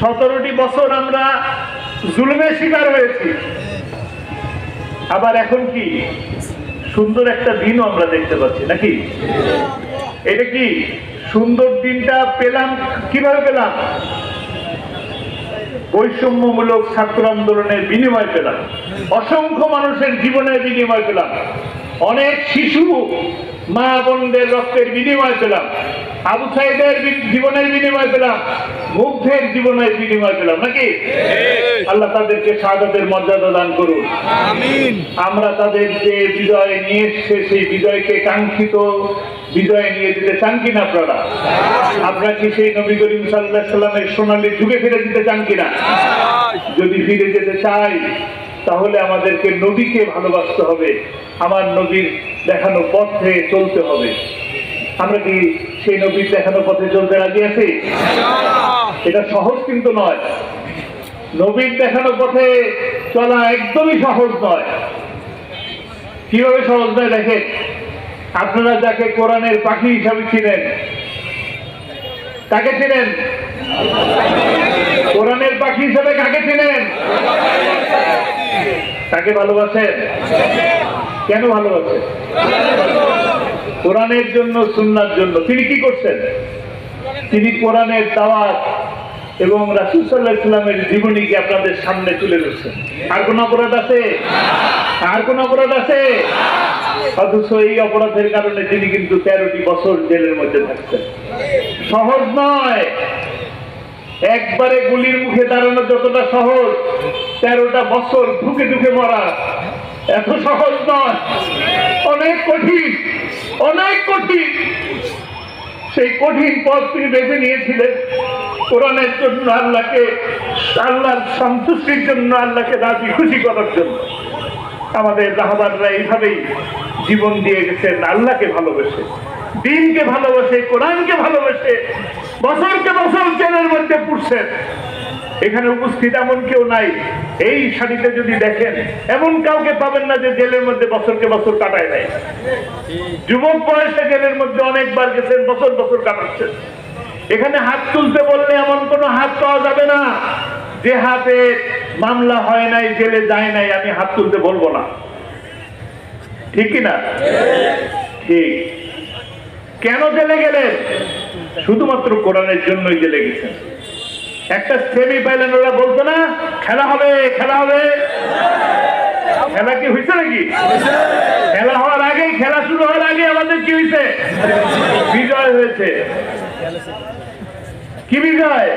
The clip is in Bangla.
17টি বছর আমরা জুলুমের শিকার হয়েছি, আবার এখন কি সুন্দর একটা দিনও আমরা দেখতে পাচ্ছি নাকি? এটা কি সুন্দর দিনটা পেলাম কিভাবে পেলাম? বৈষম্যমূলক ছাত্র আন্দোলনের বিনিময় পেলাম, অসংখ্য মানুষের জীবনের বিনিময় পেলাম, অনেক শিশু মা বোনদের রক্তের বিনিময় পেলাম, আবু সাইদের জীবনের বিনিময় পেলাম, মুগ্ধের জীবনের বিনিময় পেলাম নাকি? আল্লাহ তাদেরকে শাহাদাতের মর্যাদা দান করুন, আমিন। আমরা তাদের যে বিজয় নিয়ে এসছে সেই বিজয়কে কাঙ্ক্ষিত বিজয় নিয়ে দিতে চান কিনা আপনারা? আপনারা কি সেই নবী করিম সাল্লাল্লাহু আলাইহি সাল্লামের সোনালী যুগে ফিরে যেতে চান কিনা? যদি ফিরে যেতে চাই তাহলে আমাদেরকে নবীকে ভালোবাসতে হবে, আমার নবীর দেখানো পথে চলতে হবে। আমরা কি সেই নবীর দেখানো পথে চলতে রাজি আছি? এটা সহজ কিন্তু নয়, নবীর দেখানো পথে চলা একদমই সহজ নয়। কিভাবে সহজ নয় দেখেন, আপনারা যাকে কোরআনের পাখি হিসাবে চিনেন, কাকে চিনেন? কোরআনের পাখি হিসাবে কাকে চিনেন? তাকে ভালোবাসেন? কেন ভালোবাসেন? কোরআনের জন্য, সুন্নাহর জন্য। তিনি কি করছেন? তিনি কোরআনের দাওয়াত এবং রাসূল সাল্লাল্লাহু আলাইহি ওয়াসাল্লামের জীবনীকে আপনাদের সামনে তুলে ধরছেন। আর কোন অপরাধ আছে? আর কোন অপরাধ আছে? অথচ এই অপরাধের কারণে তিনি কিন্তু 13টি বছর জেলের মধ্যে থাকছেন। সহজ নয়, একবারে গুলির মুখে দাঁড়ানো যতটা সহজ, 13টা বছর ঢুকে ঢুকে মরা এত সহজ নয়, অনেক কঠিন, অনেক কঠিন। সেই কঠিন পথ তিনি বেছে নিয়েছিলেন কোরআনের জন্য, আল্লাহকে, আল্লাহর সন্তুষ্টির জন্য, আল্লাহকে রাজি খুশি করার জন্য। আমাদের রাহবাররা এইভাবেই জীবন দিয়ে গেছেন, আল্লাহকে ভালোবেসে, দ্বীনকে ভালোবেসে, কোরআনকে ভালোবেসে, বছরকে বছর জেলের মধ্যে পুড়ছেন। এখানে উপস্থিত এমন কেউ নাই, এই সারিতে যদি দেখেন এমন কাউকে পাবেন না যে জেলের মধ্যে বছরকে বছর কাটায় নাই। যুবক বয়সে জেলের মধ্যে অনেকবার গেছেন, বছর বছর কাটাচ্ছেন। এখানে হাত তুলতে বললে এমন কোন হাত পাওয়া যাবে না যে হাতে মামলা হয় নাই, জেলে যায় নাই, আমি হাত তুলতে বলবো না, ঠিক কিনা? ঠিক। কেন জেলে গেলেন? শুধুমাত্র কোরআনের জন্যই জেলে গেছেন। একটা সেমি পাইলেন, ওরা বলতো না খেলা হবে, খেলা হবে। খেলা কি হয়েছে নাকি? খেলা হওয়ার আগেই, খেলা শুরু হওয়ার আগে আমাদের কি হয়েছে? বিজয় হয়েছে। কি বিজয়?